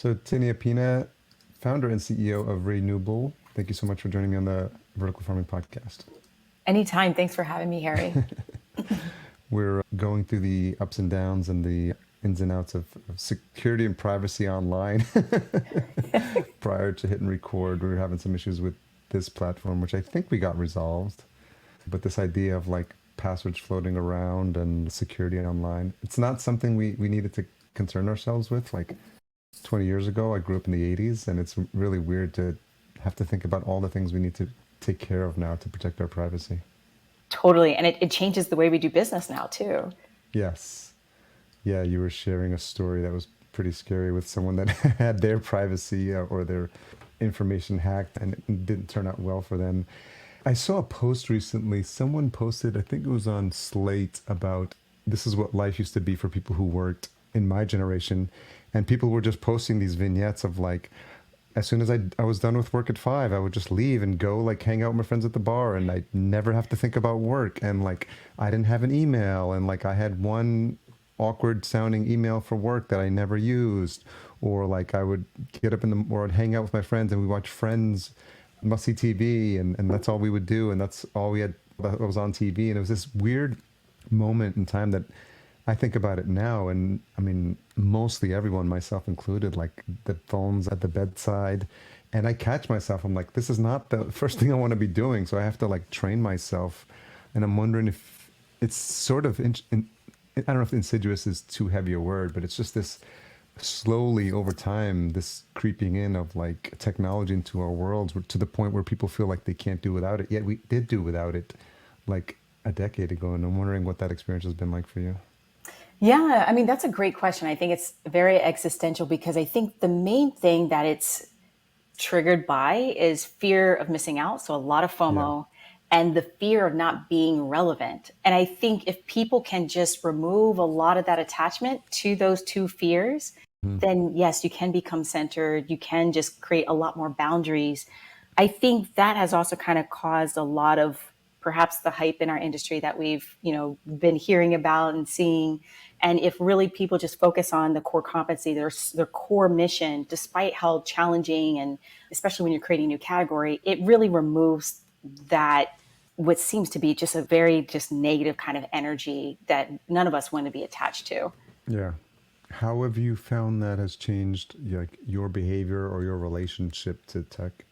So, Tinia Pina, founder and CEO of Re-Nuble, thank you so much for joining me on the Vertical Farming Podcast. Anytime. Thanks for having me, Harry. We're going through the ups and downs and the ins and outs of security and privacy online. Prior to hitting record, we were having some issues with this platform, which I think we got resolved. But this idea of like passwords floating around and security online, it's not something we needed to concern ourselves with. Like 20 years ago, I grew up in the 80s, and it's really weird to have to think about all the things we need to take care of now to protect our privacy. Totally. And it changes the way we do business now, too. Yes. Yeah, you were sharing a story that was pretty scary with someone that had their privacy or their information hacked, and it didn't turn out well for them. I saw a post recently. Someone posted, I think it was on Slate, about this is what life used to be for people who worked in my generation. And people were just posting these vignettes of like, as soon as I was done with work at 5, I would just leave and go like hang out with my friends at the bar, and I'd never have to think about work. And like, I didn't have an email, and like I had one awkward sounding email for work that I never used. Or like I would get up in the, or I'd hang out with my friends and we watch Friends, must see TV, and that's all we would do. And that's all we had that was on TV. And it was this weird moment in time that I think about it now, and I mean, mostly everyone, myself included, like the phones at the bedside, and I catch myself. I'm like, this is not the first thing I want to be doing, so I have to like train myself. And I'm wondering if it's sort of, I don't know if insidious is too heavy a word, but it's just this slowly over time, this creeping in of like technology into our worlds to the point where people feel like they can't do without it. Yet we did do without it like a decade ago, and I'm wondering what that experience has been like for you. Yeah, I mean, that's a great question. I think it's very existential because I think the main thing that it's triggered by is fear of missing out. So a lot of Yeah. FOMO and the fear of not being relevant. And I think if people can just remove a lot of that attachment to those two fears, Mhm. then yes, you can become centered. You can just create a lot more boundaries. I think that has also kind of caused a lot of perhaps the hype in our industry that we've, been hearing about and seeing. And if really people just focus on the core competency, their core mission, despite how challenging and especially when you're creating a new category, it really removes that what seems to be just a very just negative kind of energy that none of us want to be attached to. Yeah. How have you found that has changed like your behavior or your relationship to tech?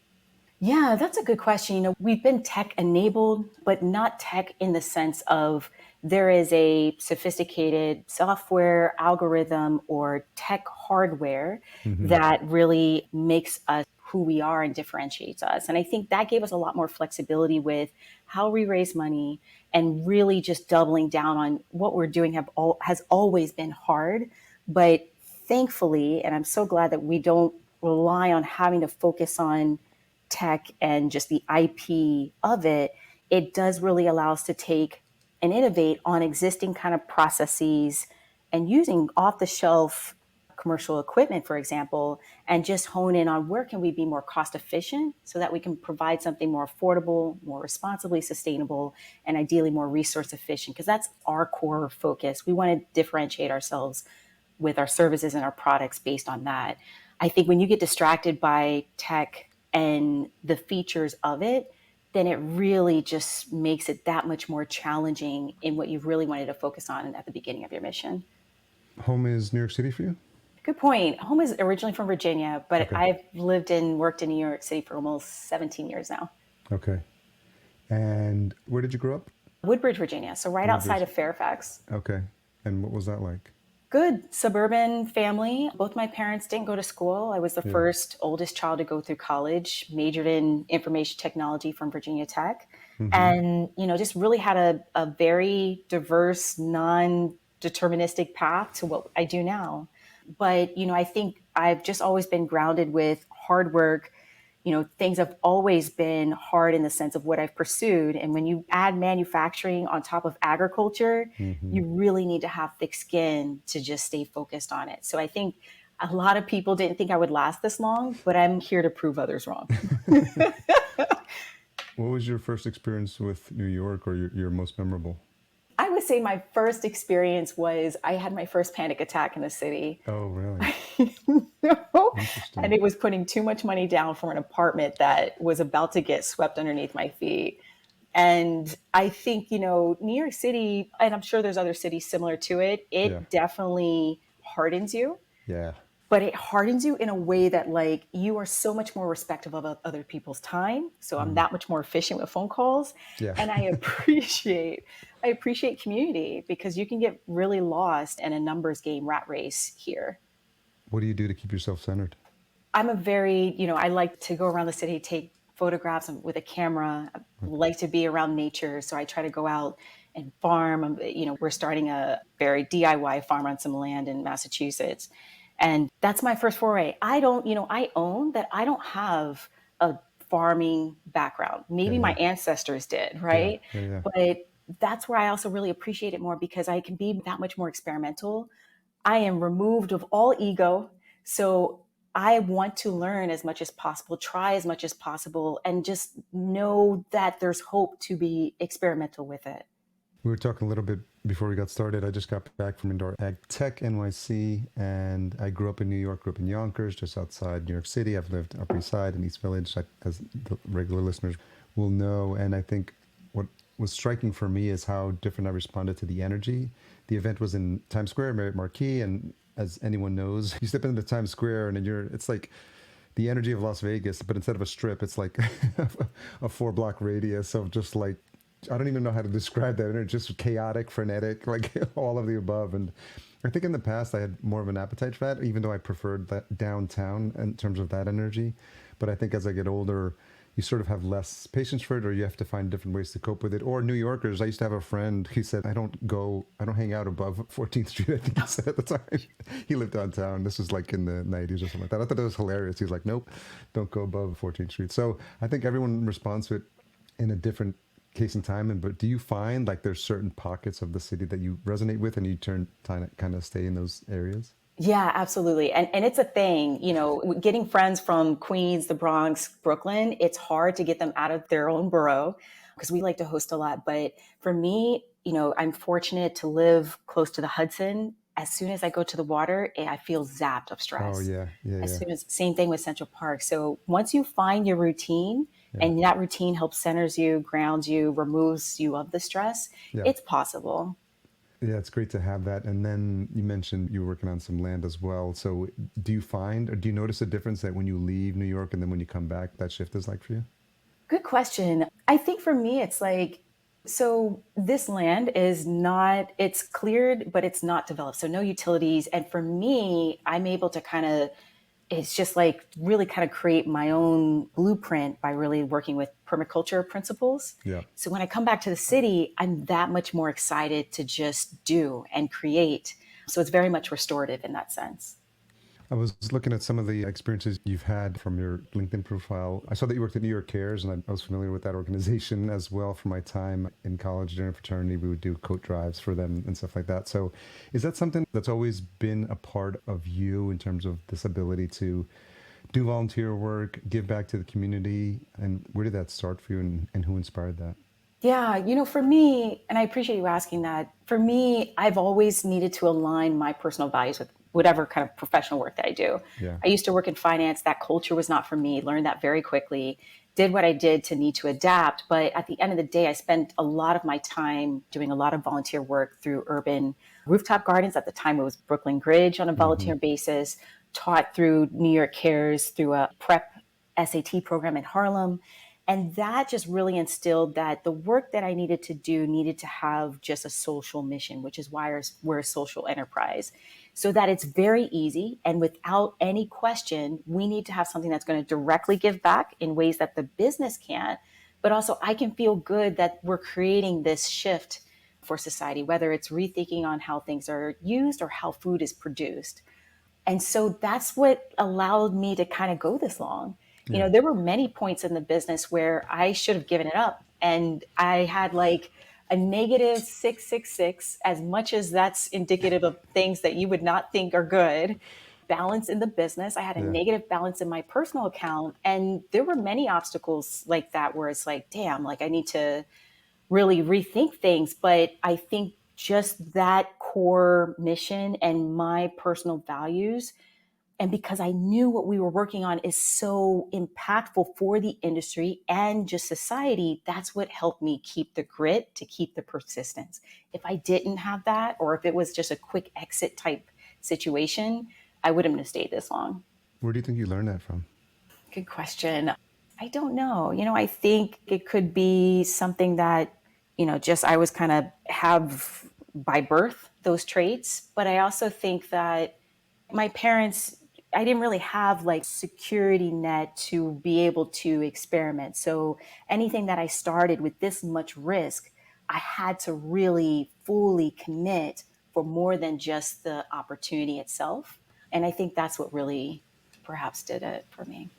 Yeah, that's a good question. We've been tech enabled, but not tech in the sense of there is a sophisticated software algorithm or tech hardware Hmm. that really makes us who we are and differentiates us. And I think that gave us a lot more flexibility with how we raise money and really just doubling down on what we're doing has always been hard. But thankfully, and I'm so glad that we don't rely on having to focus on tech and just the IP of it, it does really allow us to take and innovate on existing kind of processes and using off the shelf commercial equipment, for example, and just hone in on where can we be more cost efficient so that we can provide something more affordable, more responsibly sustainable, and ideally more resource efficient, because that's our core focus. We want to differentiate ourselves with our services and our products based on that. I think when you get distracted by tech and the features of it, then it really just makes it that much more challenging in what you really wanted to focus on at the beginning of your mission. Home is New York City for you? Good point. Home is originally from Virginia, but Okay. I've lived and worked in New York City for almost 17 years now. Okay. And where did you grow up? Woodbridge, Virginia, so right outside Woodbridge. of Fairfax. Okay. And what was that like? Good suburban family. Both my parents didn't go to school. I was the Yeah. first oldest child to go through college, majored in information technology from Virginia Tech. Hmm. And, just really had a very diverse, non-deterministic path to what I do now. But, I think I've just always been grounded with hard work. Things have always been hard in the sense of what I've pursued. And when you add manufacturing on top of agriculture, Hmm. you really need to have thick skin to just stay focused on it. So I think a lot of people didn't think I would last this long, but I'm here to prove others wrong. What was your first experience with New York, or your most memorable? I would say my first experience was I had my first panic attack in the city. Oh, really? And Interesting. it was putting too much money down for an apartment that was about to get swept underneath my feet. And I think, New York City, and I'm sure there's other cities similar to it, Yeah. it definitely hardens you, Yeah. but it hardens you in a way that like you are so much more respectful of other people's time. So I'm Mm. that much more efficient with phone calls. Yeah. And I appreciate community because you can get really lost in a numbers game rat race here. What do you do to keep yourself centered? I'm a very, I like to go around the city, take photographs with a camera. I Okay. like to be around nature. So I try to go out and farm. We're starting a very DIY farm on some land in Massachusetts. And that's my first foray. I own that I don't have a farming background. Yeah. Maybe my Yeah. ancestors did, Yeah. right? Yeah. Yeah. But that's where I also really appreciate it more because I can be that much more experimental. I am removed of all ego. So I want to learn as much as possible, try as much as possible, and just know that there's hope to be experimental with it. We were talking a little bit before we got started. I just got back from Indoor Ag Tech NYC, and I grew up in New York, grew up in Yonkers, just outside New York City. I've lived Upper East Side and East Village, as the regular listeners will know. And I think what was striking for me is how different I responded to the energy. The event was in Times Square, Marriott Marquis, and as anyone knows, you step into Times Square and it's like the energy of Las Vegas, but instead of a strip, it's like a 4 block radius of just like, I don't even know how to describe that. It's just chaotic, frenetic, like all of the above. And I think in the past I had more of an appetite for that, even though I preferred that downtown in terms of that energy. But I think as I get older, you sort of have less patience for it, or you have to find different ways to cope with it. Or New Yorkers, I used to have a friend who said, I don't hang out above 14th Street, I think he said at the time. He lived downtown. This was like in the 90s or something like that. I thought it was hilarious. He was like, nope, don't go above 14th Street. So I think everyone responds to it in a different case and time. But do you find like there's certain pockets of the city that you resonate with and you kind of stay in those areas? Yeah, absolutely. And it's a thing, getting friends from Queens, the Bronx, Brooklyn, it's hard to get them out of their own borough because we like to host a lot. But for me, I'm fortunate to live close to the Hudson. As soon as I go to the water, I feel zapped of Oh stress. yeah, yeah, As yeah, soon as, same thing with Central Park. So once you find your routine yeah, and that routine helps centers you, grounds you, removes you of the stress, yeah. it's possible. Yeah, it's great to have that. And then you mentioned you were working on some land as well. So do you find, or do you notice a difference that when you leave New York and then when you come back, that shift is like for you? Good question. I think for me, it's like, so this land is not, it's cleared, but it's not developed. So no utilities. And for me, I'm able to it's just like really kind of create my own blueprint by really working with permaculture principles. Yeah. So when I come back to the city, I'm that much more excited to just do and create. So it's very much restorative in that sense. I was looking at some of the experiences you've had from your LinkedIn profile. I saw that you worked at New York Cares, and I was familiar with that organization as well from my time in college during a fraternity. We would do coat drives for them and stuff like that. So, is that something that's always been a part of you in terms of this ability to do volunteer work, give back to the community? And where did that start for you, and who inspired that? Yeah, for me, and I appreciate you asking that. For me, I've always needed to align my personal values with whatever kind of professional work that I do. Yeah. I used to work in finance. That culture was not for me. Learned that very quickly. Did what I did to need to adapt. But at the end of the day, I spent a lot of my time doing a lot of volunteer work through urban rooftop gardens. At the time, it was Brooklyn Bridge on a Hmm. volunteer basis, taught through New York Cares through a prep SAT program in Harlem. And that just really instilled that the work that I needed to do needed to have just a social mission, which is why we're a social enterprise. So that it's very easy. And without any question, we need to have something that's going to directly give back in ways that the business can't. But also, I can feel good that we're creating this shift for society, whether it's rethinking on how things are used or how food is produced. And so that's what allowed me to kind of go this long. Yeah. There were many points in the business where I should have given it up. And I had like a negative 666, as much as that's indicative of things that you would not think are good. Balance in the business. I had a Yeah. negative balance in my personal account. And there were many obstacles like that where it's like, damn, like I need to really rethink things. But I think just that core mission and my personal values And because I knew what we were working on is so impactful for the industry and just society, that's what helped me keep the grit, to keep the persistence. If I didn't have that, or if it was just a quick exit type situation, I wouldn't have stayed this long. Where do you think you learned that from? Good question. I don't know. I think it could be something that, just I was kind of have by birth those traits. But I also think that my parents, I didn't really have like security net to be able to experiment. So anything that I started with this much risk, I had to really fully commit for more than just the opportunity itself. And I think that's what really perhaps did it for me.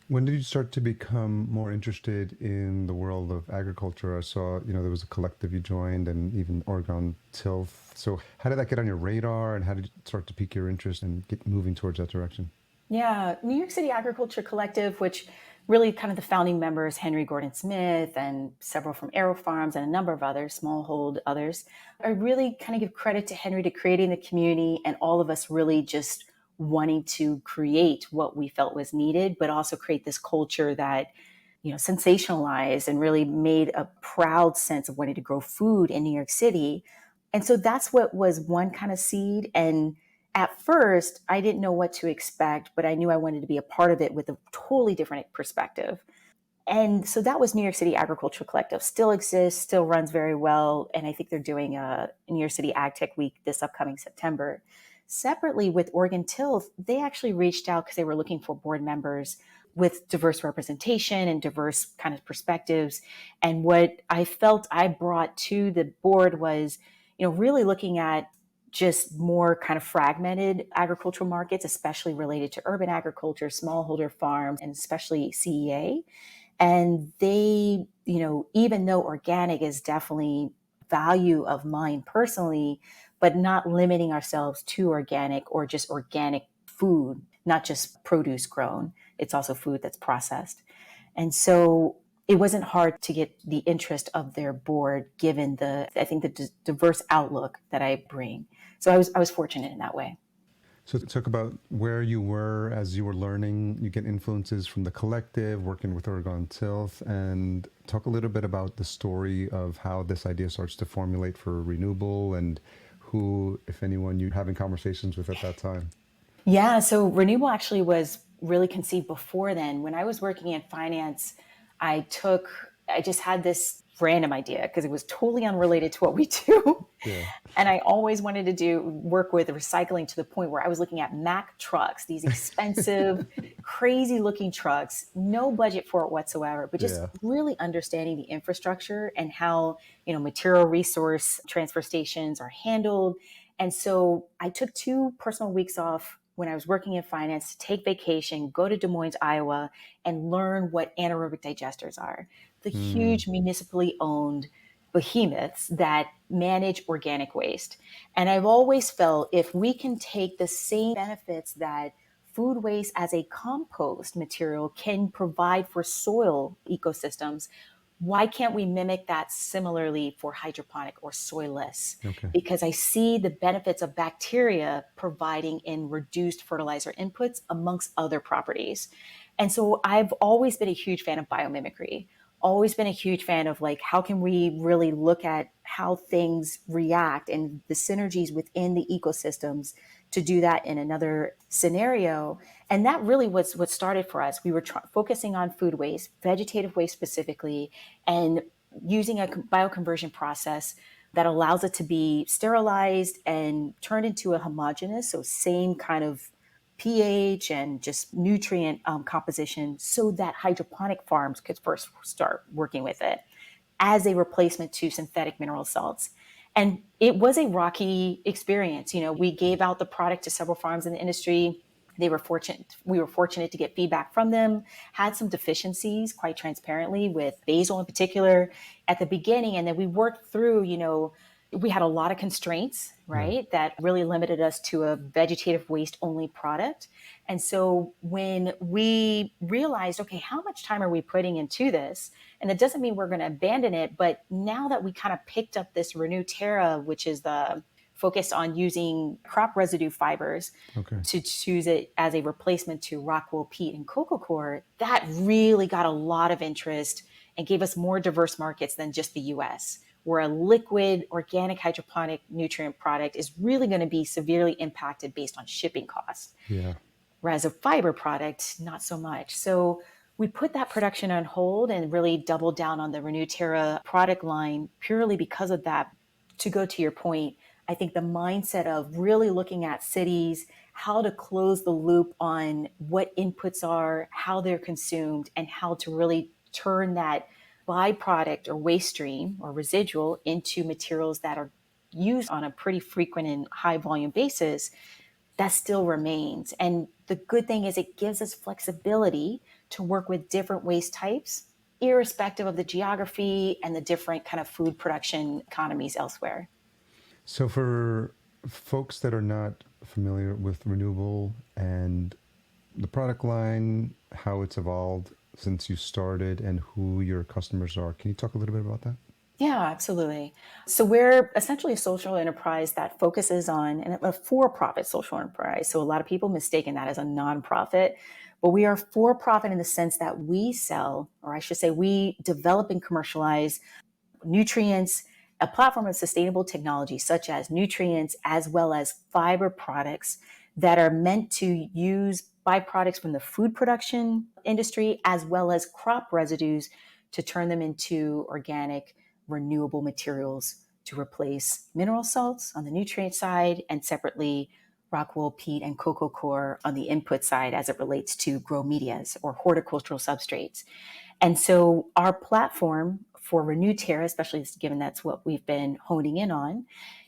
When did you start to become more interested in the world of agriculture? I saw, there was a collective you joined and even Oregon Tilth. So how did that get on your radar and how did it start to pique your interest and get moving towards that direction? Yeah, New York City Agriculture Collective, which really kind of the founding members, Henry Gordon Smith and several from Aero Farms and a number of others, smallhold others, I really kind of give credit to Henry to creating the community and all of us really just wanting to create what we felt was needed, but also create this culture that, sensationalized and really made a proud sense of wanting to grow food in New York City. And so that's what was one kind of seed. And at first, I didn't know what to expect, but I knew I wanted to be a part of it with a totally different perspective. And so that was New York City Agricultural Collective. Still exists, still runs very well. And I think they're doing a New York City Ag Tech Week this upcoming September. Separately with Oregon Tilth, they actually reached out because they were looking for board members with diverse representation and diverse kind of perspectives. And what I felt I brought to the board was, really looking at just more kind of fragmented agricultural markets, especially related to urban agriculture, smallholder farms, and especially CEA. And they, even though organic is definitely value of mine personally, but not limiting ourselves to organic or just organic food, not just produce grown. It's also food that's processed. And so it wasn't hard to get the interest of their board given I think the diverse outlook that I bring. So I was fortunate in that way. So talk about where you were as you were learning. You get influences from the collective, working with Oregon Tilth, and talk a little bit about the story of how this idea starts to formulate for Re-Nuble and who, if anyone, you're having conversations with at that time. Yeah, so Renewable actually was really conceived before then. When I was working in finance, I just had this random idea because it was totally unrelated to what we do. Yeah. And I always wanted to work with recycling to the point where I was looking at Mack trucks, these expensive, crazy looking trucks, no budget for it whatsoever, but just Yeah. really understanding the infrastructure and how, material resource transfer stations are handled. And so I took 2 personal weeks off when I was working in finance to take vacation, go to Des Moines, Iowa, and learn what anaerobic digesters are. The Mm. huge municipally owned behemoths that manage organic waste. And I've always felt if we can take the same benefits that food waste as a compost material can provide for soil ecosystems, why can't we mimic that similarly for hydroponic or soilless? Okay. Because I see the benefits of bacteria providing in reduced fertilizer inputs amongst other properties. And so I've always been a huge fan of biomimicry, always been a huge fan of like, how can we really look at how things react and the synergies within the ecosystems to do that in another scenario. And that really was what started for us. We were focusing on food waste, vegetative waste specifically, and using a bioconversion process that allows it to be sterilized and turned into a homogeneous, so same kind of pH and just nutrient composition, so that hydroponic farms could first start working with it as a replacement to synthetic mineral salts. And it was a rocky experience. We gave out the product to several farms in the industry. They were fortunate. We were fortunate to get feedback from them, had some deficiencies, quite transparently, with basil in particular at the beginning. And then we worked through, we had a lot of constraints, Yeah. right, that really limited us to a vegetative waste only product. And so when we realized, okay, how much time are we putting into this? And it doesn't mean we're going to abandon it, but now that we kind of picked up this Renew Terra, which is the focused on using crop residue fibers to choose it as a replacement to rock wool, peat, and cocoa coir. That really got a lot of interest and gave us more diverse markets than just the US, where a liquid organic hydroponic nutrient product is really going to be severely impacted based on shipping costs. Yeah. Whereas a fiber product, not so much. So we put that production on hold and really doubled down on the RenewTerra product line purely because of that. To go to your point, I think the mindset of really looking at cities, how to close the loop on what inputs are, how they're consumed, and how to really turn that byproduct or waste stream or residual into materials that are used on a pretty frequent and high volume basis, that still remains. And the good thing is it gives us flexibility to work with different waste types, irrespective of the geography and the different kind of food production economies elsewhere. So for folks that are not familiar with Re-Nuble and the product line, how it's evolved since you started and who your customers are, can you talk a little bit about that? Yeah, absolutely. So we're essentially a social enterprise that focuses on, and a for-profit social enterprise. So a lot of people mistaken that as a nonprofit, but we are for-profit in the sense that we sell, or I should say, we develop and commercialize nutrients, a platform of sustainable technology such as nutrients as well as fiber products that are meant to use byproducts from the food production industry as well as crop residues to turn them into organic renewable materials to replace mineral salts on the nutrient side and separately rock wool, peat, and cocoa coir on the input side as it relates to grow medias or horticultural substrates. And so our platform for RenewTerra, especially given that's what we've been honing in on,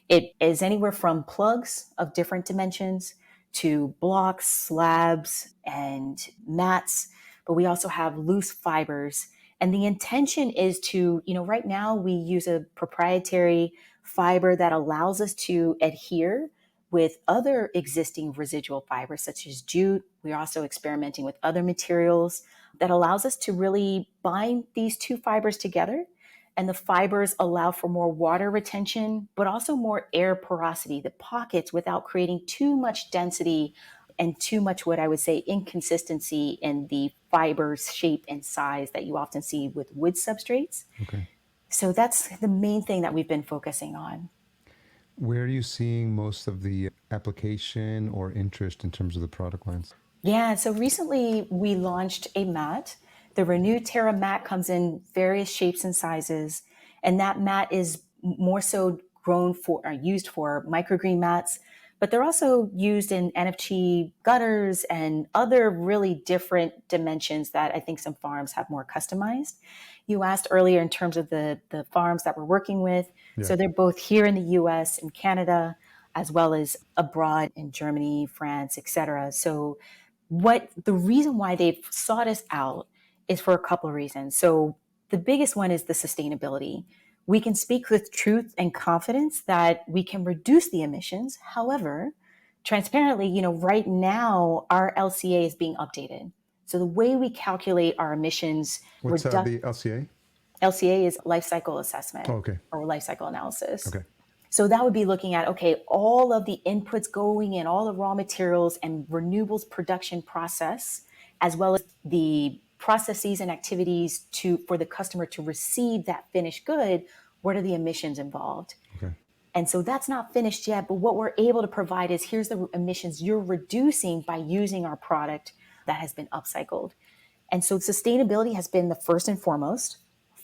it is anywhere from plugs of different dimensions to blocks, slabs, and mats, but we also have loose fibers. And the intention is to, right now we use a proprietary fiber that allows us to adhere with other existing residual fibers such as jute. We're also experimenting with other materials that allows us to really bind these two fibers together. And the fibers allow for more water retention, but also more air porosity, the pockets, without creating too much density and too much, what I would say, inconsistency in the fiber's shape and size that you often see with wood substrates. Okay. So that's the main thing that we've been focusing on. Where are you seeing most of the application or interest in terms of the product lines? Yeah, so recently we launched a mat. The RenewTerra mat comes in various shapes and sizes, and that mat is more so grown for or used for microgreen mats, but they're also used in NFT gutters and other really different dimensions that I think some farms have more customized. You asked earlier in terms of the farms that we're working with. Yeah. So they're both here in the US and Canada, as well as abroad in Germany, France, etc. So the reason why they've sought us out is for a couple of reasons. So the biggest one is the sustainability. We can speak with truth and confidence that we can reduce the emissions. However, transparently, right now our LCA is being updated. So the way we calculate our emissions, What's the LCA? LCA is life cycle assessment Okay. or life cycle analysis. Okay. So that would be looking at, okay, all of the inputs going in, all the raw materials and renewables production process, as well as the processes and activities for the customer to receive that finished good. What are the emissions involved? Okay. And so that's not finished yet, but what we're able to provide is here's the emissions you're reducing by using our product that has been upcycled. And so sustainability has been the first and foremost,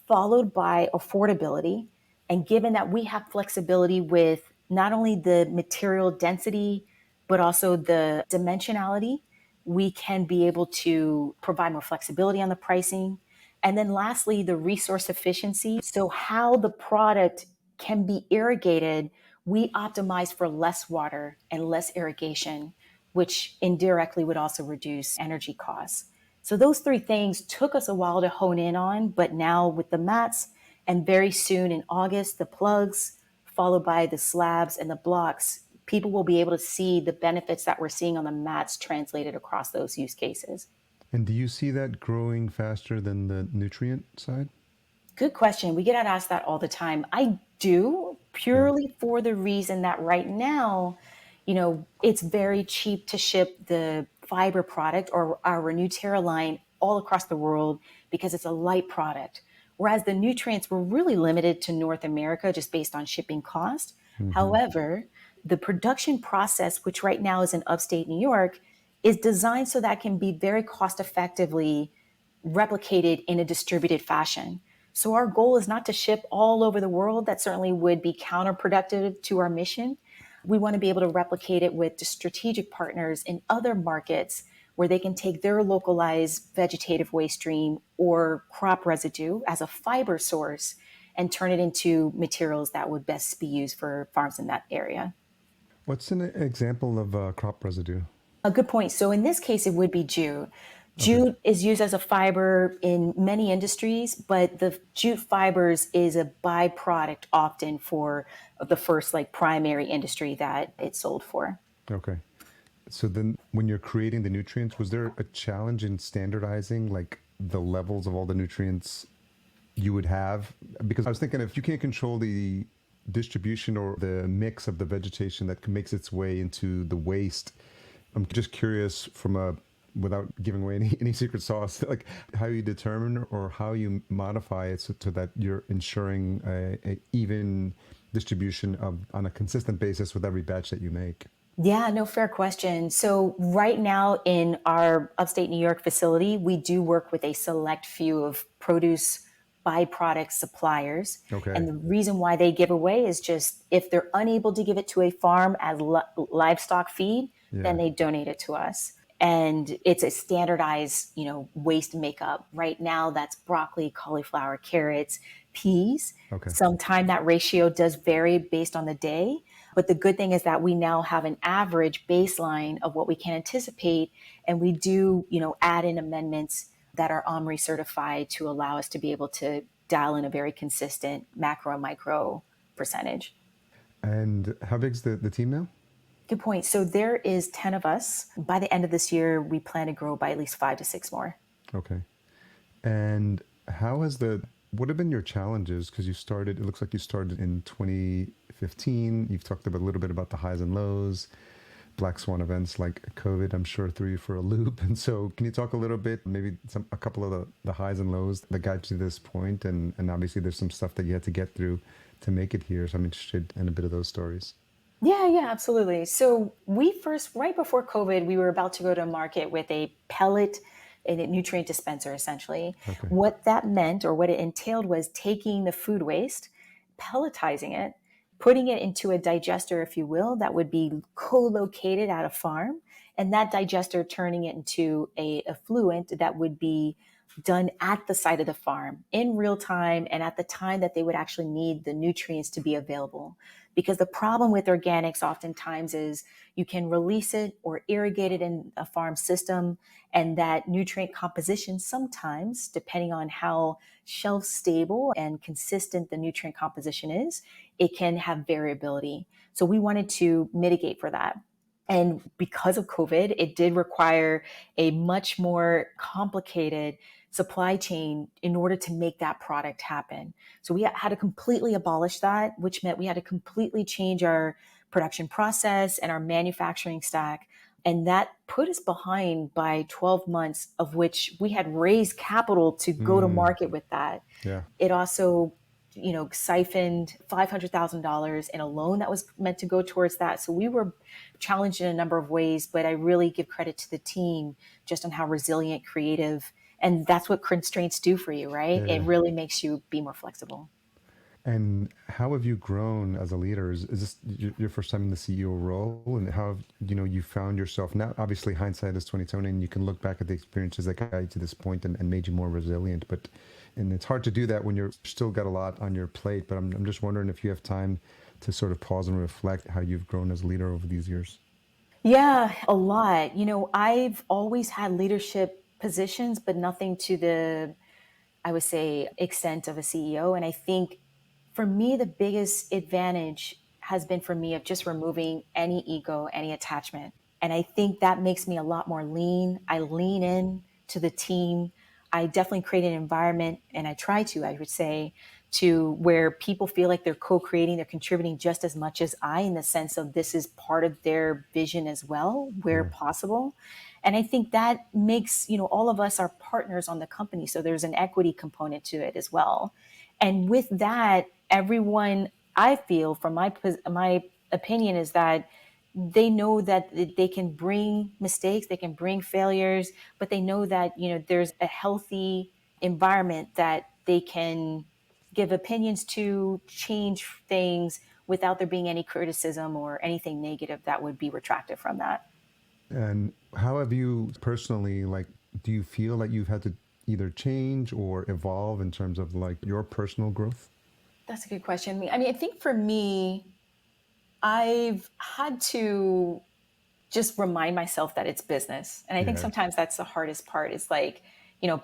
followed by affordability. And given that we have flexibility with not only the material density, but also the dimensionality, we can be able to provide more flexibility on the pricing. And then lastly, the resource efficiency. So how the product can be irrigated, we optimize for less water and less irrigation, which indirectly would also reduce energy costs. So those three things took us a while to hone in on, but now with the mats and very soon in August, the plugs, followed by the slabs and the blocks, people will be able to see the benefits that we're seeing on the mats translated across those use cases. And do you see that growing faster than the nutrient side? Good question. We get asked that all the time. I do, Yeah. purely for the reason that right now, it's very cheap to ship the fiber product or our Renew line all across the world because it's a light product. Whereas the nutrients were really limited to North America just based on shipping cost. Hmm. However, the production process, which right now is in upstate New York, is designed so that can be very cost effectively replicated in a distributed fashion. So our goal is not to ship all over the world. That certainly would be counterproductive to our mission. We want to be able to replicate it with the strategic partners in other markets where they can take their localized vegetative waste stream or crop residue as a fiber source and turn it into materials that would best be used for farms in that area. What's an example of crop residue? A good point. So in this case, it would be jute. Okay. Jute is used as a fiber in many industries, but the jute fibers is a byproduct often for the first like primary industry that it's sold for. Okay. So then when you're creating the nutrients, was there a challenge in standardizing like the levels of all the nutrients you would have? Because I was thinking if you can't control the distribution or the mix of the vegetation that makes its way into the waste, I'm just curious from a without giving away any secret sauce, like how you determine or how you modify it so that you're ensuring a even distribution of on a consistent basis with every batch that you make. Yeah, no, fair question. So, right now in our upstate New York facility, we do work with a select few of produce byproduct suppliers. Okay. And the reason why they give away is just if they're unable to give it to a farm as livestock feed, then Yeah. they donate it to us. And it's a standardized, waste makeup. Right now, that's broccoli, cauliflower, carrots, peas. Okay. Sometime that ratio does vary based on the day. But the good thing is that we now have an average baseline of what we can anticipate. And we do, add in amendments that are OMRI certified to allow us to be able to dial in a very consistent macro and micro percentage. And how big's the team now? Good point. So there is 10 of us. By the end of this year, we plan to grow by at least 5 to 6 more. Okay. And how has what have been your challenges? Because you started, it looks like you started in 2015. You've talked about a little bit about the highs and lows, black swan events like COVID, I'm sure threw you for a loop. And so can you talk a little bit, maybe a couple of the highs and lows that got you to this point? And obviously there's some stuff that you had to get through to make it here. So I'm interested in a bit of those stories. Yeah, absolutely. So we first, right before COVID, we were about to go to market with a pellet and a nutrient dispenser, essentially. Okay. What that meant or what it entailed was taking the food waste, pelletizing it, putting it into a digester, if you will, that would be co-located at a farm, and that digester turning it into a effluent that would be done at the site of the farm in real time and at the time that they would actually need the nutrients to be available. Because the problem with organics oftentimes is you can release it or irrigate it in a farm system, and that nutrient composition sometimes, depending on how shelf stable and consistent the nutrient composition is, it can have variability. So we wanted to mitigate for that. And because of COVID, it did require a much more complicated supply chain in order to make that product happen. So we had to completely abolish that, which meant we had to completely change our production process and our manufacturing stack. And that put us behind by 12 months, of which we had raised capital to go to Mm, market with that. yeah. It also, siphoned $500,000 in a loan that was meant to go towards that. So we were challenged in a number of ways, but I really give credit to the team just on how resilient, creative, and that's what constraints do for you, right? It Yeah. really makes you be more flexible. And how have you grown as a leader? Is this your first time in the CEO role? And how have, you found yourself now? Obviously, hindsight is 2020, and you can look back at the experiences that got you to this point and made you more resilient. And it's hard to do that when you're still got a lot on your plate. But I'm just wondering if you have time to sort of pause and reflect how you've grown as a leader over these years. Yeah, a lot. I've always had leadership positions, but nothing to the, I would say, extent of a CEO. And I think for me, the biggest advantage has been for me of just removing any ego, any attachment. And I think that makes me a lot more lean. I lean in to the team. I definitely create an environment, and I try to, I would say, to where people feel like they're co-creating, they're contributing just as much as I, in the sense of this is part of their vision as well, where Yeah. possible. And I think that makes, all of us are partners on the company. So there's an equity component to it as well. And with that, everyone, I feel from my opinion, is that they know that they can bring mistakes, they can bring failures, but they know that, there's a healthy environment that they can give opinions to, change things without there being any criticism or anything negative that would be retracted from that. And how have you personally, like, do you feel like you've had to either change or evolve in terms of like your personal growth? That's a good question. I mean, I think for me, I've had to just remind myself that it's business. And I think Yeah. sometimes that's the hardest part, is like,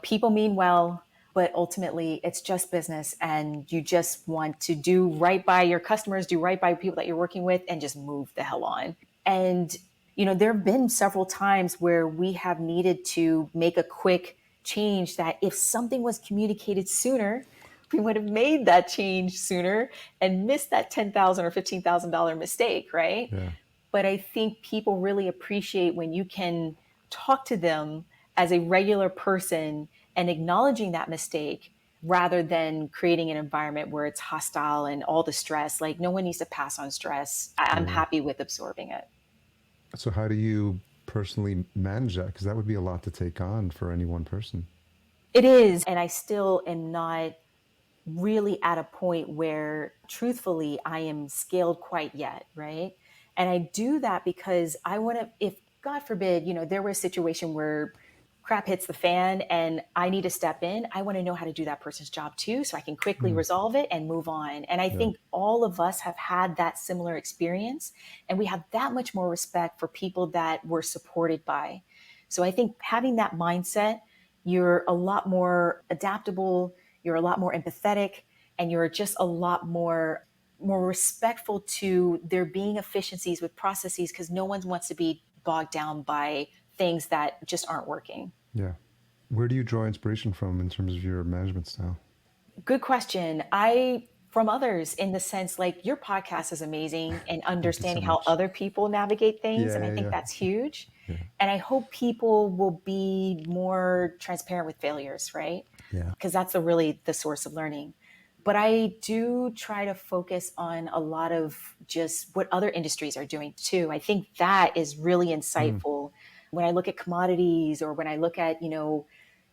people mean well, but ultimately it's just business. And you just want to do right by your customers, do right by people that you're working with, and just move the hell on. And, there have been several times where we have needed to make a quick change that if something was communicated sooner, we would have made that change sooner and missed that $10,000 or $15,000 mistake, right? Yeah. But I think people really appreciate when you can talk to them as a regular person and acknowledging that mistake, rather than creating an environment where it's hostile and all the stress. Like, no one needs to pass on stress. I'm Yeah. happy with absorbing it. So how do you personally manage that? Because that would be a lot to take on for any one person. It is. And I still am not really at a point where truthfully I am scaled quite yet, right? And I do that because I want to, if God forbid, there was a situation where crap hits the fan and I need to step in, I want to know how to do that person's job too, so I can quickly Mm. resolve it and move on. And I Yeah. think all of us have had that similar experience, and we have that much more respect for people that we're supported by. So I think having that mindset, you're a lot more adaptable, you're a lot more empathetic, and you're just a lot more respectful to there being efficiencies with processes, because no one wants to be bogged down by things that just aren't working. Yeah. Where do you draw inspiration from in terms of your management style? Good question. I From others, in the sense, like, your podcast is amazing, and Thank you so understanding how much. other people navigate things. Yeah, And I yeah, think yeah. that's huge. Yeah. And I hope people will be more transparent with failures, right? Yeah. Because that's really the source of learning. But I do try to focus on a lot of just what other industries are doing too. I think that is really Mm. insightful. When I look at commodities, or when I look at,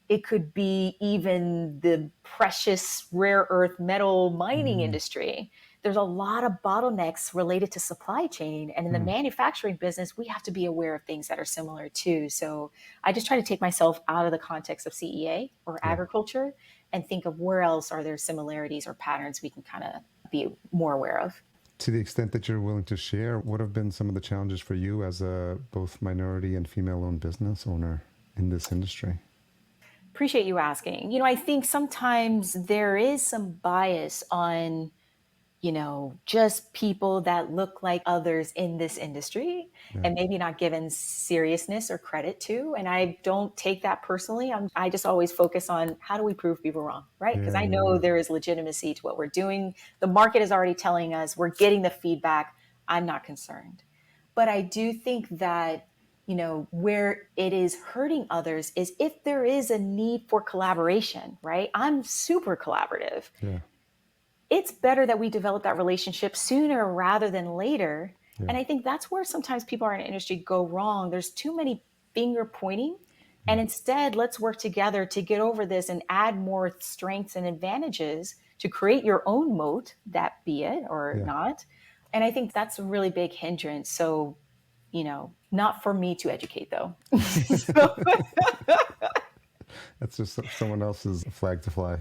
it could be even the precious rare earth metal mining Mm. industry. There's a lot of bottlenecks related to supply chain. And in the Mm. manufacturing business, we have to be aware of things that are similar too. So I just try to take myself out of the context of CEA or Yeah. agriculture and think of where else are there similarities or patterns we can kind of be more aware of. To the extent that you're willing to share, what have been some of the challenges for you as a both minority and female-owned business owner in this industry? Appreciate you asking. I think sometimes there is some bias on, just people that look like others in this industry, Yeah. and maybe not given seriousness or credit to. And I don't take that personally. I just always focus on how do we prove people wrong, right? Because Yeah, I yeah, know yeah. there is legitimacy to what we're doing. The market is already telling us, we're getting the feedback. I'm not concerned. But I do think that, where it is hurting others is if there is a need for collaboration, right? I'm super collaborative. Yeah. It's better that we develop that relationship sooner rather than later. Yeah. And I think that's where sometimes people in the industry go wrong. There's too many finger pointing. Yeah. And instead, let's work together to get over this and add more strengths and advantages to create your own moat, that be it or Yeah. not. And I think that's a really big hindrance. So, not for me to educate though. So, That's just someone else's flag to fly.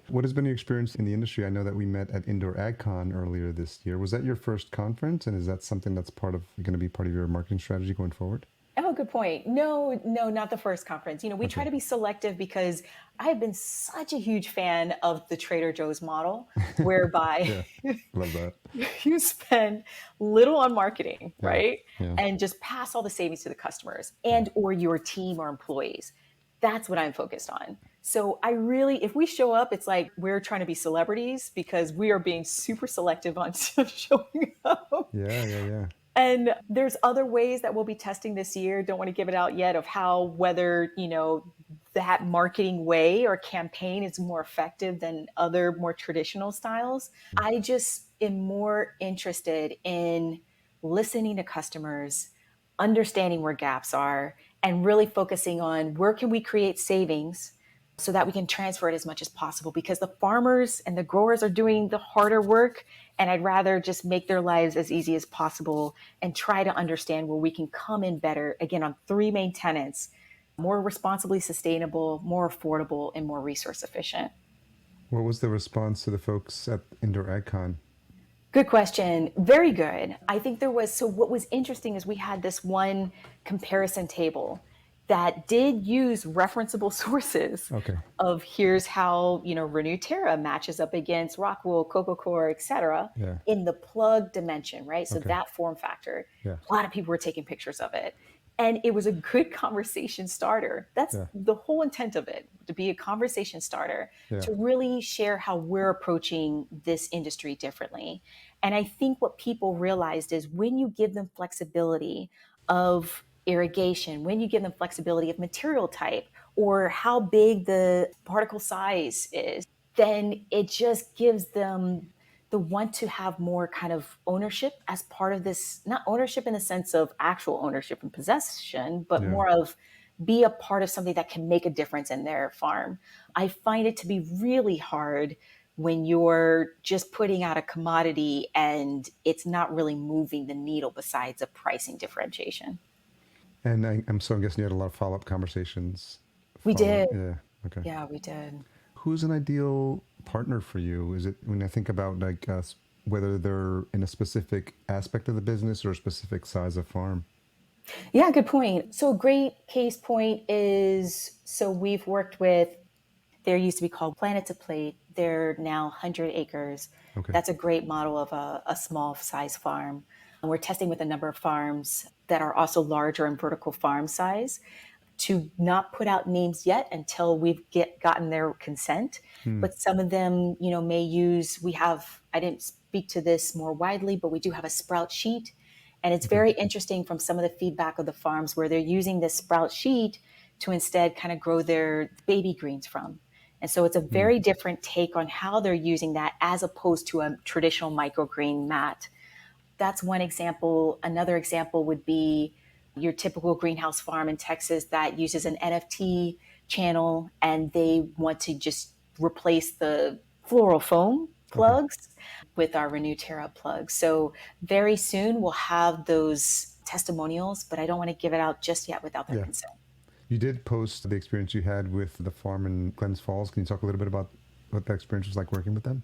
What has been your experience in the industry? I know that we met at Indoor AgCon earlier this year. Was that your first conference? And is that something that's going to be part of your marketing strategy going forward? oh, good point. No, no, not the first conference. We try Okay. to be selective because I've been such a huge fan of the Trader Joe's model, whereby Yeah. Love that. you spend little on marketing, Yeah. right? Yeah. And just pass all the savings to the customers Yeah. and or your team or employees. That's what I'm focused on. So I really, if we show up, it's like we're trying to be celebrities because we are being super selective on showing up. Yeah, yeah, yeah. And there's other ways that we'll be testing this year. Don't want to give it out yet of how, whether, that marketing way or campaign is more effective than other more traditional styles. I just am more interested in listening to customers, understanding where gaps are, and really focusing on where can we create savings so that we can transfer it as much as possible, because the farmers and the growers are doing the harder work, and I'd rather just make their lives as easy as possible and try to understand where we can come in better, again, on three main tenets: more responsibly sustainable, more affordable, and more resource efficient. What was the response to the folks at Indoor AgCon? Good question. Very good. I think there was, so what was interesting is we had this one comparison table that did use referenceable sources Okay. of here's how, Renew Terra matches up against Rockwool, Coco Core, et cetera, Yeah. in the plug dimension, right? So Okay. that form factor, Yeah. a lot of people were taking pictures of it. And it was a good conversation starter. That's Yeah. the whole intent of it, to be a conversation starter, Yeah. to really share how we're approaching this industry differently. And I think what people realized is when you give them flexibility of irrigation, when you give them flexibility of material type or how big the particle size is, then it just gives them the want to have more kind of ownership as part of this, not ownership in the sense of actual ownership and possession, but Yeah. more of be a part of something that can make a difference in their farm. I find it to be really hard when you're just putting out a commodity and it's not really moving the needle besides a pricing differentiation. And I'm guessing you had a lot of follow-up conversations. We did. Yeah. Okay. Yeah, we did. Who's an ideal partner for you? Is it, when I think about like whether they're in a specific aspect of the business or a specific size of farm? Yeah, good point. So a great case point is, so we've worked with, there used to be called Planet to Plate. They're now 100 acres. Okay. That's a great model of a small size farm. And we're testing with a number of farms that are also larger in vertical farm size, to not put out names yet until we've gotten their consent. Hmm. But some of them, may use, we have, I didn't speak to this more widely, but we do have a sprout sheet. And it's Okay. very interesting from some of the feedback of the farms where they're using this sprout sheet to instead kind of grow their baby greens from. And so it's a Hmm. very different take on how they're using that as opposed to a traditional microgreen mat. That's one example. Another example would be your typical greenhouse farm in Texas that uses an NFT channel and they want to just replace the floral foam Okay. plugs with our Renew Terra plugs. So very soon we'll have those testimonials, but I don't want to give it out just yet without their Yeah. consent. You did post the experience you had with the farm in Glens Falls. Can you talk a little bit about what that experience was like working with them?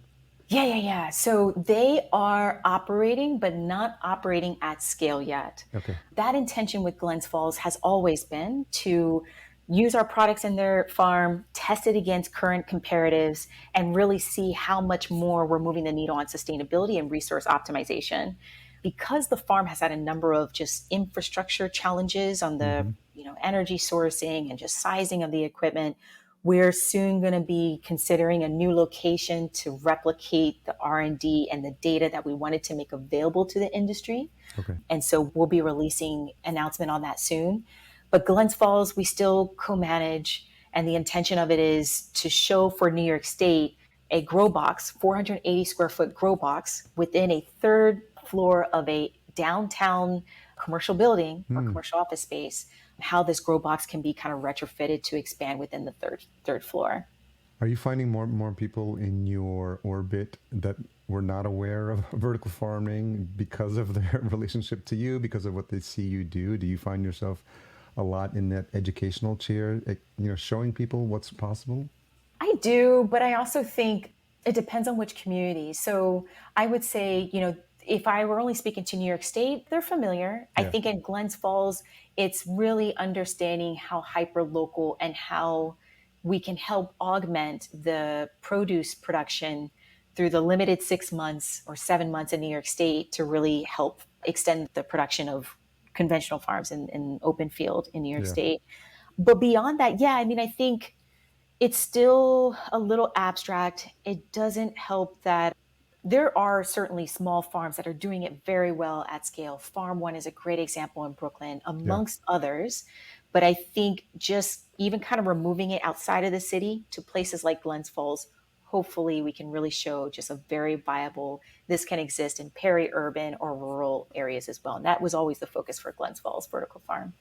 Yeah. So they are operating, but not operating at scale yet. Okay. That intention with Glens Falls has always been to use our products in their farm, test it against current comparatives, and really see how much more we're moving the needle on sustainability and resource optimization. Because the farm has had a number of just infrastructure challenges on the Mm-hmm. energy sourcing and just sizing of the equipment, we're soon going to be considering a new location to replicate the R&D and the data that we wanted to make available to the industry. Okay. And so we'll be releasing announcement on that soon. But Glens Falls, we still co-manage, and the intention of it is to show for New York State a grow box, 480 square foot grow box within a third floor of a downtown commercial building or Hmm. commercial office space, how this grow box can be kind of retrofitted to expand within the third floor. Are you finding more people in your orbit that were not aware of vertical farming because of their relationship to you, because of what they see you do? Do you find yourself a lot in that educational chair, showing people what's possible? I do, but I also think it depends on which community. So I would say, if I were only speaking to New York State, they're familiar. I Yeah. think in Glens Falls, it's really understanding how hyper local and how we can help augment the produce production through the limited 6 months or 7 months in New York State to really help extend the production of conventional farms in open field in New York Yeah. State. But beyond that, yeah, I mean, I think it's still a little abstract. It doesn't help that there are certainly small farms that are doing it very well at scale. Farm One is a great example in Brooklyn, Yeah. amongst others. But I think just even kind of removing it outside of the city to places like Glens Falls, hopefully we can really show just a very viable, this can exist in peri-urban or rural areas as well. And that was always the focus for Glens Falls Vertical Farm.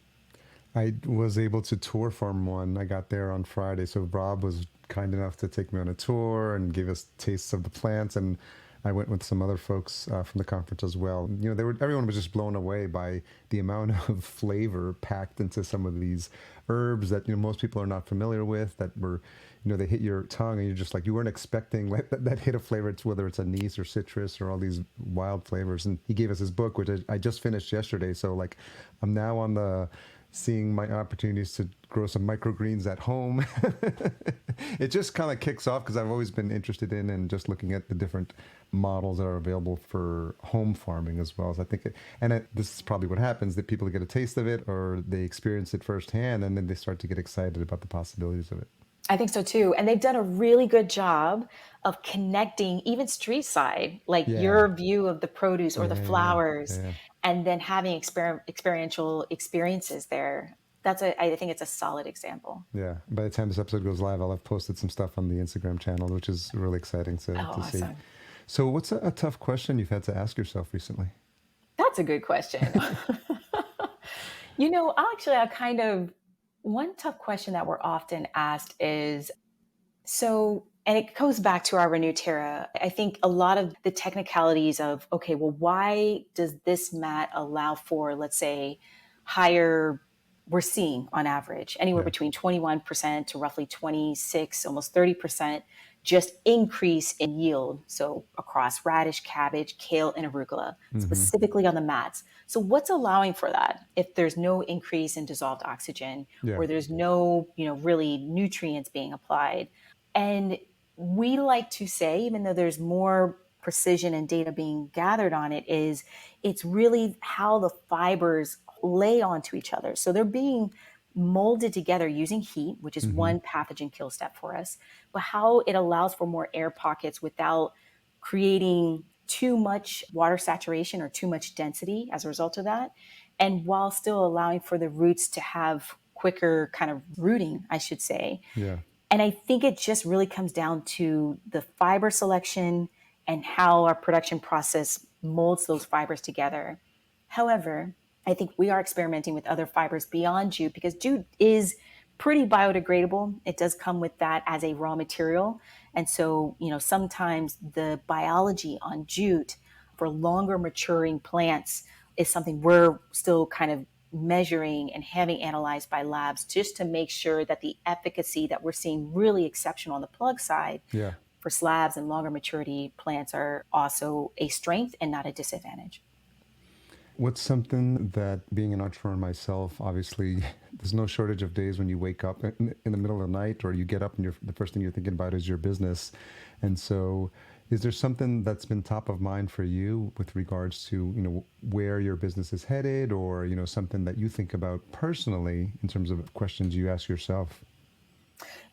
I was able to tour Farm One. I got there on Friday, so Rob was kind enough to take me on a tour and give us tastes of the plants. And I went with some other folks from the conference as well. You know, everyone was just blown away by the amount of flavor packed into some of these herbs that most people are not familiar with. That were, they hit your tongue, and you're just like you weren't expecting like that hit of flavor. It's whether it's anise or citrus or all these wild flavors. And he gave us his book, which I just finished yesterday. So like, I'm now on the seeing my opportunities to grow some microgreens at home. It just kind of kicks off because I've always been interested in and just looking at the different models that are available for home farming as well. As I think this is probably what happens, that people get a taste of it or they experience it firsthand and then they start to get excited about the possibilities of it. I think so too. And they've done a really good job of connecting even street side, like Yeah, your view of the produce or the yeah, flowers, yeah, and then having experiential experiences there. I think it's a solid example. yeah. By the time this episode goes live, I'll have posted some stuff on the Instagram channel, which is really exciting Oh, to see. awesome. So what's a tough question you've had to ask yourself recently? That's a good question. I kind of, one tough question that we're often asked is, and it goes back to our Renew Terra. I think a lot of the technicalities of, okay, well, why does this mat allow for, let's say, higher, we're seeing on average anywhere Yeah. between 21% to roughly 26, almost 30% just increase in yield. So across radish, cabbage, kale, and arugula, Mm-hmm. specifically on the mats. So what's allowing for that? If there's no increase in dissolved oxygen Yeah. or there's no, really nutrients being applied, and we like to say, even though there's more precision and data being gathered on it, is it's really how the fibers lay onto each other. So they're being molded together using heat, which is Mm-hmm. one pathogen kill step for us, but how it allows for more air pockets without creating too much water saturation or too much density as a result of that. And while still allowing for the roots to have quicker kind of rooting, I should say. Yeah. And I think it just really comes down to the fiber selection and how our production process molds those fibers together. However, I think we are experimenting with other fibers beyond jute because jute is pretty biodegradable. It does come with that as a raw material. And so, sometimes the biology on jute for longer maturing plants is something we're still kind of measuring and having analyzed by labs just to make sure that the efficacy that we're seeing really exceptional on the plug side Yeah. for slabs and longer maturity plants are also a strength and not a disadvantage. What's something that being an entrepreneur myself, obviously, there's no shortage of days when you wake up in the middle of the night or you get up and the first thing you're thinking about is your business. And so, is there something that's been top of mind for you with regards to, where your business is headed or, something that you think about personally in terms of questions you ask yourself?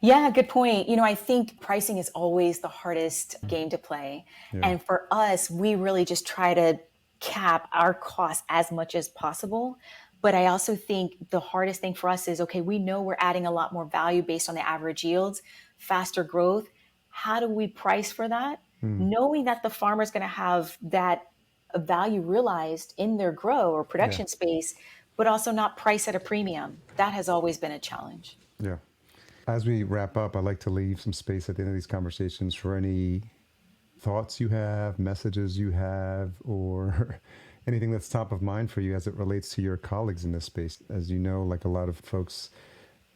Yeah, good point. I think pricing is always the hardest game to play. Yeah. And for us, we really just try to cap our costs as much as possible. But I also think the hardest thing for us is, okay, we know we're adding a lot more value based on the average yields, faster growth. How do we price for that? Mm. Knowing that the farmer is going to have that value realized in their grow or Yeah. production space, but also not price at a premium. That has always been a challenge. Yeah. As we wrap up, I'd like to leave some space at the end of these conversations for any thoughts you have, messages you have, or anything that's top of mind for you as it relates to your colleagues in this space. As you know, like a lot of folks,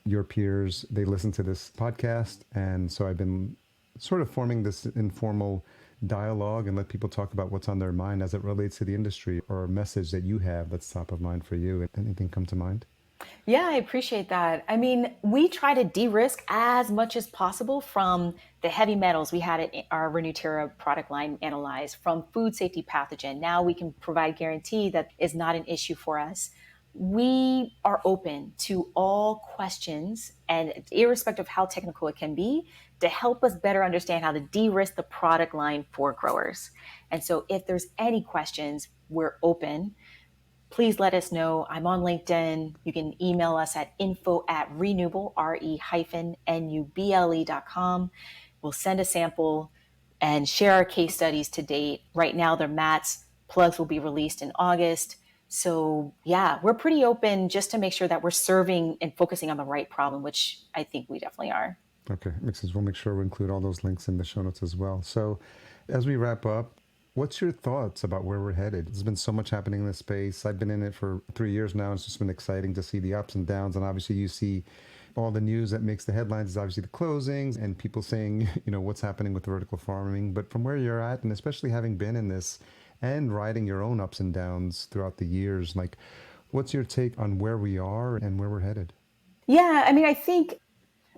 your peers, they listen to this podcast. And so I've been sort of forming this informal dialogue and let people talk about what's on their mind as it relates to the industry or a message that you have that's top of mind for you. Anything come to mind? Yeah, I appreciate that. I mean, we try to de-risk as much as possible from the heavy metals. We had it in our Renuterra product line analyzed from food safety pathogen. Now we can provide guarantee that is not an issue for us. we are open to all questions, and irrespective of how technical it can be, to help us better understand how to de-risk the product line for growers. And so if there's any questions, we're open. Please let us know. I'm on LinkedIn. You can email us at info@Re-Nuble, RE-Nuble.com. We'll send a sample and share our case studies to date. Right now, they're mats. Plugs will be released in August. So yeah, we're pretty open just to make sure that we're serving and focusing on the right problem, which I think we definitely are. Okay, makes sense. We'll make sure we include all those links in the show notes as well. So as we wrap up, what's your thoughts about where we're headed? There's been so much happening in this space. I've been in it for 3 years now. It's just been exciting to see the ups and downs. And obviously you see all the news that makes the headlines is obviously the closings and people saying, what's happening with vertical farming. But from where you're at, and especially having been in this and riding your own ups and downs throughout the years, like what's your take on where we are and where we're headed? Yeah, I mean, I think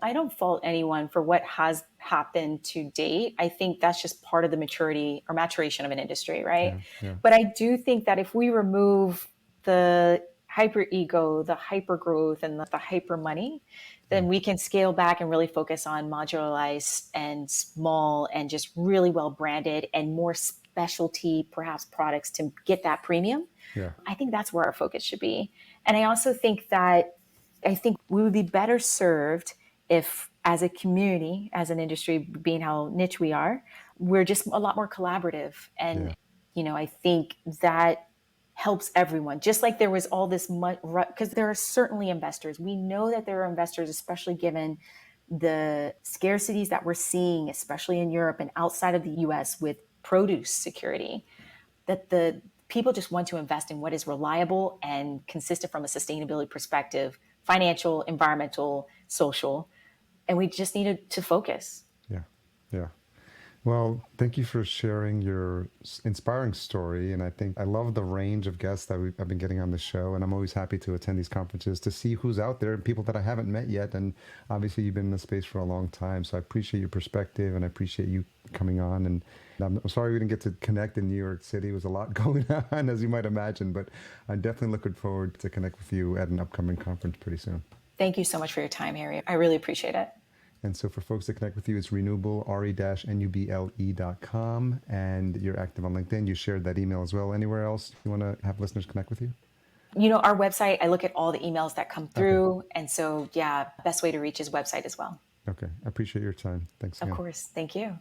I don't fault anyone for what has happened to date. I think that's just part of the maturity or maturation of an industry, right? Yeah, yeah, But I do think that if we remove the hyper ego, the hyper growth, and the hyper money, yeah, then we can scale back and really focus on modularized and small and just really well branded and more specialty, perhaps products to get that premium. yeah, I think that's where our focus should be. And I also think that I think we would be better served if, as a community, as an industry, being how niche we are, we're just a lot more collaborative. yeah, And, I think that helps everyone. Just like there was all this, because there are certainly investors. We know that there are investors, especially given the scarcities that we're seeing, especially in Europe and outside of the US with produce security, that the people just want to invest in what is reliable and consistent from a sustainability perspective, financial, environmental, social, and we just needed to focus. yeah, yeah. Well, thank you for sharing your inspiring story. And I think I love the range of guests that I've been getting on the show. And I'm always happy to attend these conferences to see who's out there and people that I haven't met yet. And obviously, you've been in the space for a long time. So I appreciate your perspective and I appreciate you coming on. And I'm sorry we didn't get to connect in New York City. It was a lot going on, as you might imagine. But I'm definitely looking forward to connect with you at an upcoming conference pretty soon. Thank you so much for your time, Harry. I really appreciate it. And so for folks to connect with you, it's Re-Nuble, re-nuble.com. And you're active on LinkedIn. You shared that email as well. Anywhere else you want to have listeners connect with you? Our website, I look at all the emails that come through. Okay. And so, yeah, best way to reach is website as well. Okay. I appreciate your time. Thanks Of again. course. Thank you.